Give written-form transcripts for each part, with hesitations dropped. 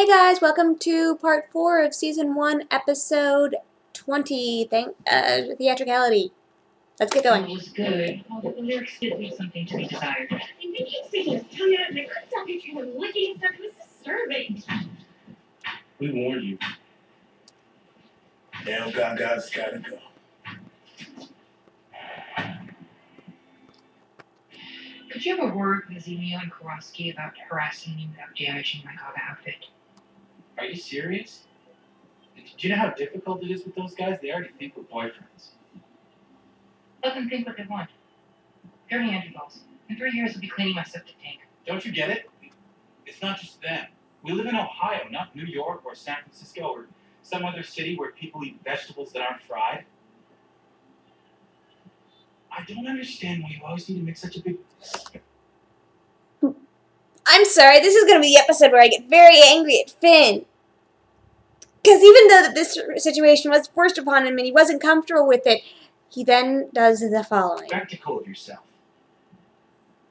Hey guys, welcome to part 4 of season 1, episode 20. Theatricality. Let's get going. It was good, although the lyrics did leave something to be desired. And then you say to tell you, and I couldn't stop picturing him licking and stuff. It was disturbing. We warned you. Now Gaga's gotta go. Could you have a word with Emilio and Kowalski about harassing me without damaging my Gaga outfit? Are you serious? Do you know how difficult it is with those guys? They already think we're boyfriends. Let them think what they want. They're Neanderthals. In 3 years, I'll be cleaning my septic tank. Don't you get it? It's not just them. We live in Ohio, not New York or San Francisco or some other city where people eat vegetables that aren't fried. I don't understand why you always need to make such a big... I'm sorry, this is going to be the episode where I get very angry at Finn. Because even though this situation was forced upon him and he wasn't comfortable with it, he then does the following. Spectacle of yourself.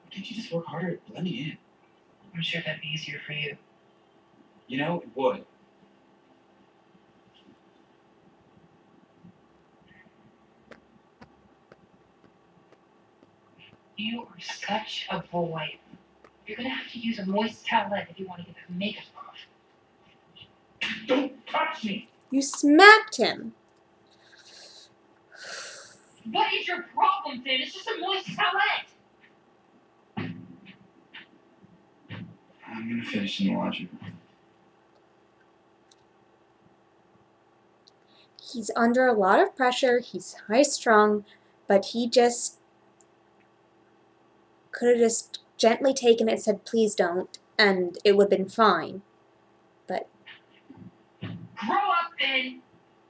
Why can't you just work harder at blending in? I'm sure that'd be easier for you. You know, it would. You are such a boy. You're gonna have to use a moist towelette if you want to get that makeup off. Don't touch me! You smacked him. What is your problem, Finn? It's just a moist towelette. I'm gonna finish in the laundry room. He's under a lot of pressure. He's high-strung, but he just could have just gently taken it and said, please don't, and it would have been fine. But Grow up, Finn.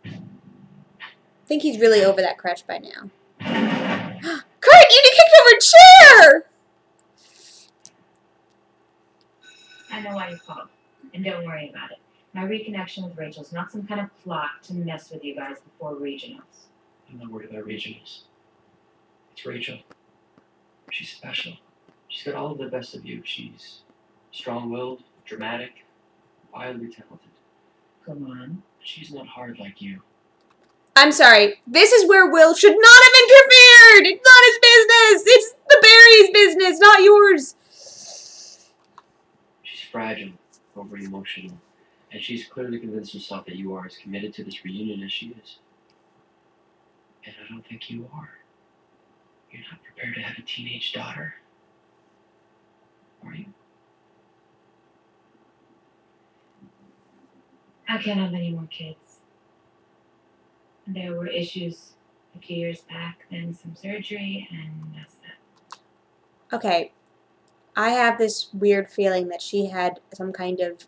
I think he's really over that crush by now. Kurt, you kicked over a chair! I know why you called, and don't worry about it. My reconnection with Rachel's not some kind of plot to mess with you guys before regionals. I'm not worried about regionals. It's Rachel. She's special. She's got all of the best of you. She's strong-willed, dramatic, wildly talented. Come on. She's not hard like you. I'm sorry. This is where Will should not have interfered! It's not his business! It's the Barry's business, not yours! She's fragile, over-emotional, and she's clearly convinced herself that you are as committed to this reunion as she is. And I don't think you are. You're not prepared to have a teenage daughter. Are you? I can't have any more kids. There were issues a few years back, then some surgery, and that's that. Okay. I have this weird feeling that she had some kind of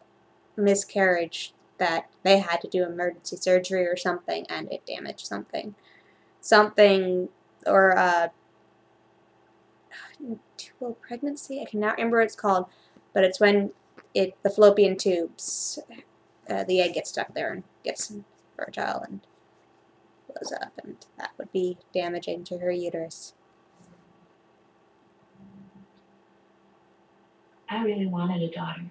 miscarriage, that they had to do emergency surgery or something, and it damaged something. Something, or, tubal pregnancy? I cannot remember what it's called, but it's when the fallopian tubes, the egg gets stuck there and gets fertile and blows up, and that would be damaging to her uterus. I really wanted a daughter.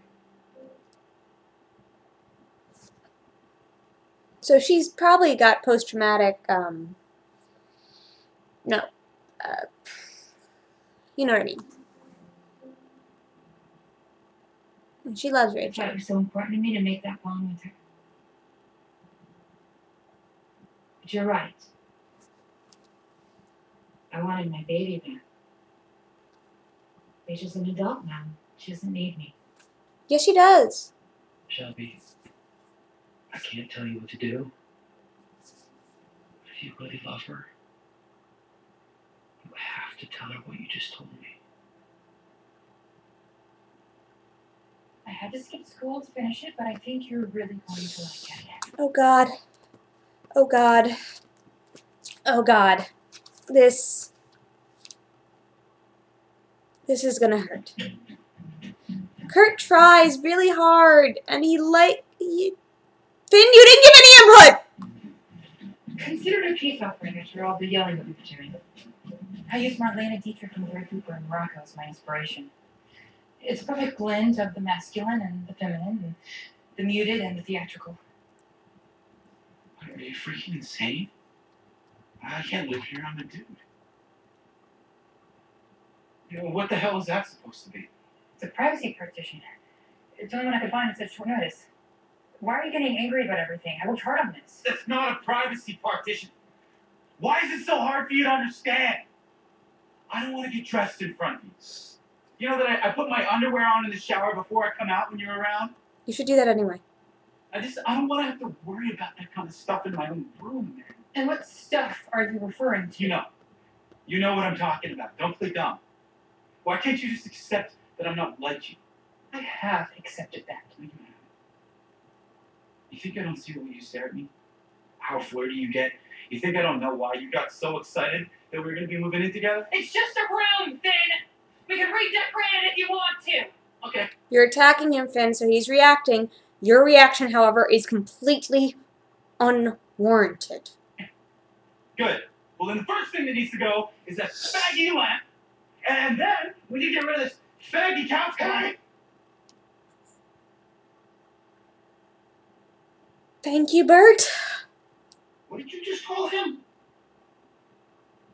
So she's probably got post-traumatic, you know what I mean. And she loves I Rachel. thought it was so important to me to make that bond with her. But you're right. I wanted my baby back. Rachel's an adult now. She doesn't need me. Yes, she does. Shelby, I can't tell you what to do. But if you really love her, you have to tell her what you just told me. I had to skip school to finish it, but I think you're really going to like it. Oh, God. Oh, God. Oh, God. This is gonna hurt. Kurt tries really hard, and Finn, you didn't give any input! Consider it a peace offering after all the yelling that we've been doing. I used Marlena Dietrich and Gary Cooper in Morocco as my inspiration. It's a perfect blend of the masculine and the feminine, and The muted and the theatrical. Are you freaking insane? I can't live here. I'm a dude. You know, what the hell is that supposed to be? It's a privacy partition. It's the only one I could find at such short notice. Why are you getting angry about everything? I worked hard on this. That's not a privacy partition. Why is it so hard for you to understand? I don't want to get dressed in front of you. You know that I put my underwear on in the shower before I come out when you're around? You should do that anyway. I don't want to have to worry about that kind of stuff in my own room, man. And what stuff are you referring to? You know what I'm talking about. Don't play dumb. Why can't you just accept that I'm not like you? I have accepted that. No, you haven't. You think I don't see the way you stare at me? How flirty you get? You think I don't know why you got so excited that we were going to be moving in together? It's just a room, Finn! We can redecorate it if you want to! Okay. You're attacking him, Finn, so he's reacting. Your reaction, however, is completely unwarranted. Good. Well, then the first thing that needs to go is that faggy lamp. And then we need to get rid of this faggy couch guy. Thank you, Bert. What did you just call him?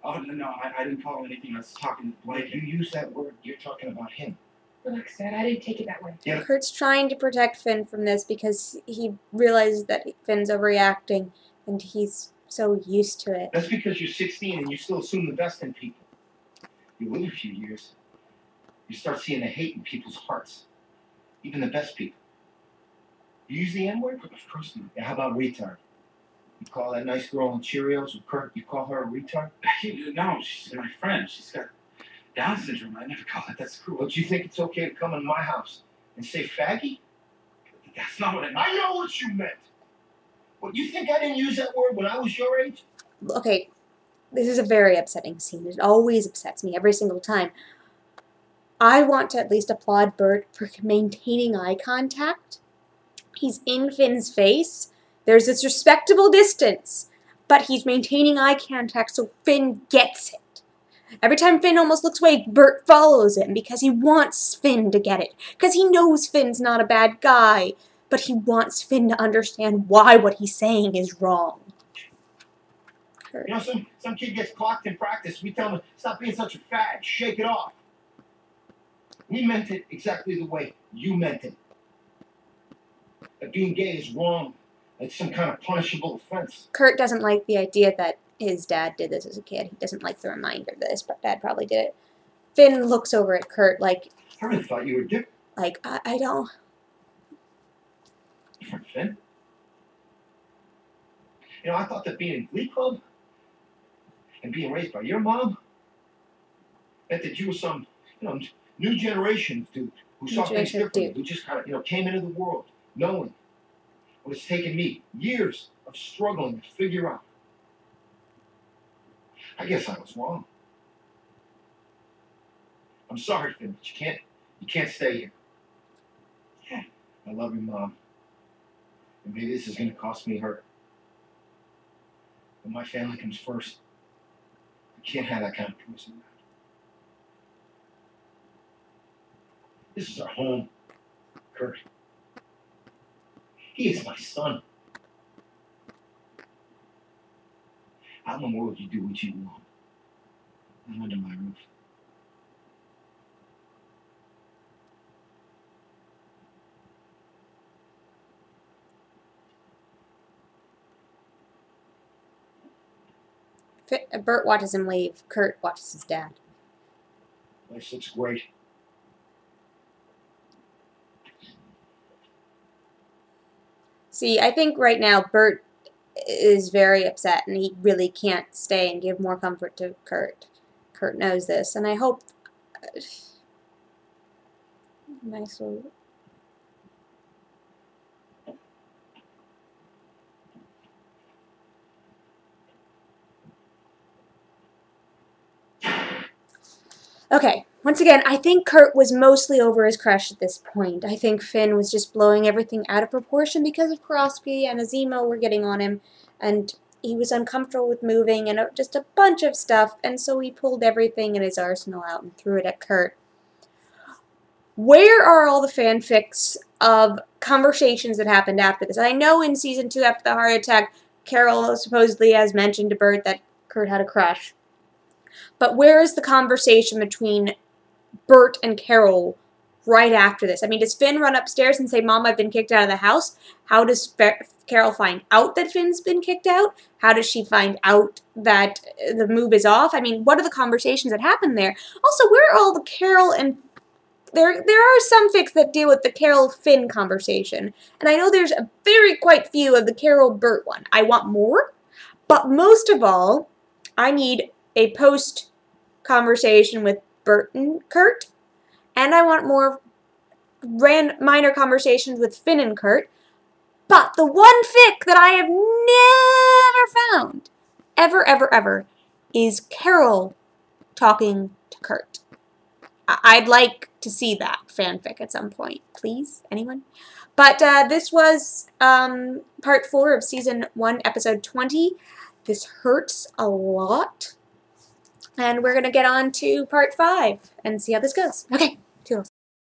Oh, no, I didn't call him anything. I was talking When like you use that word, you're talking about him. Relax, Dad. I didn't take it that way. Yeah. Kurt's trying to protect Finn from this because he realizes that Finn's overreacting and he's so used to it. That's because you're 16 and you still assume the best in people. You wait a few years, you start seeing the hate in people's hearts. Even the best people. You use the N-word? Of course not. Yeah, how about retard? You call that nice girl on Cheerios with Kurt, you call her a retard? No, she's my friend. She's got Down syndrome. I never call it. That's cruel. But you think it's okay to come in my house and say faggy? That's not what I meant. I know what you meant. What, you think I didn't use that word when I was your age? Okay, this is a very upsetting scene. It always upsets me every single time. I want to at least applaud Bert for maintaining eye contact. He's in Finn's face. There's this respectable distance, but he's maintaining eye contact so Finn gets it. Every time Finn almost looks away, Bert follows him because he wants Finn to get it. Because he knows Finn's not a bad guy, but he wants Finn to understand why what he's saying is wrong. You know, some kid gets clocked in practice. We tell him, stop being such a fag, shake it off. We meant it exactly the way you meant it. That being gay is wrong. It's some kind of punishable offense. Kurt doesn't like the idea that his dad did this as a kid. He doesn't like the reminder that his dad probably did it. Finn looks over at Kurt like... I really thought you were different. Like, I don't... Different, Finn? You know, I thought that being in Glee Club and being raised by your mom meant that you were some, new generation of dude who saw things differently, who just kind of, came into the world knowing what it's taken me years of struggling to figure out. I guess I was wrong. I'm sorry, Finn, but you can't stay here. Yeah. I love your mom. And maybe this is going to cost me her. But my family comes first. I can't have that kind of person around. This is our home, Kurt. He is my son. Out in the world, you do what you want. I'm under my roof. Bert watches him leave. Kurt watches his dad. Life looks great. See, I think right now Bert is very upset and he really can't stay and give more comfort to Kurt. Kurt knows this, and I hope... nice little... Okay, once again, I think Kurt was mostly over his crush at this point. I think Finn was just blowing everything out of proportion because of Krosky and Azimo were getting on him, and he was uncomfortable with moving and just a bunch of stuff, and so he pulled everything in his arsenal out and threw it at Kurt. Where are all the fanfics of conversations that happened after this. And I know in season 2, after the heart attack, Carol supposedly has mentioned to Bert that Kurt had a crush. But where is the conversation between Bert and Carol right after this? I mean, does Finn run upstairs and say, Mom, I've been kicked out of the house? How does Carol find out that Finn's been kicked out? How does she find out that the move is off? I mean, what are the conversations that happen there? Also, where are all the Carol and... There are some fics that deal with the Carol-Finn conversation. And I know there's quite few of the Carol-Bert one. I want more. But most of all, I need a post-conversation with Bert and Kurt. And I want more minor conversations with Finn and Kurt. But the one fic that I have never found, ever, is Carol talking to Kurt. I'd like to see that fanfic at some point. Please? Anyone? But this was part 4 of season 1, episode 20. This hurts a lot. And we're going to get on to part 5 and see how this goes. Okay, toodles.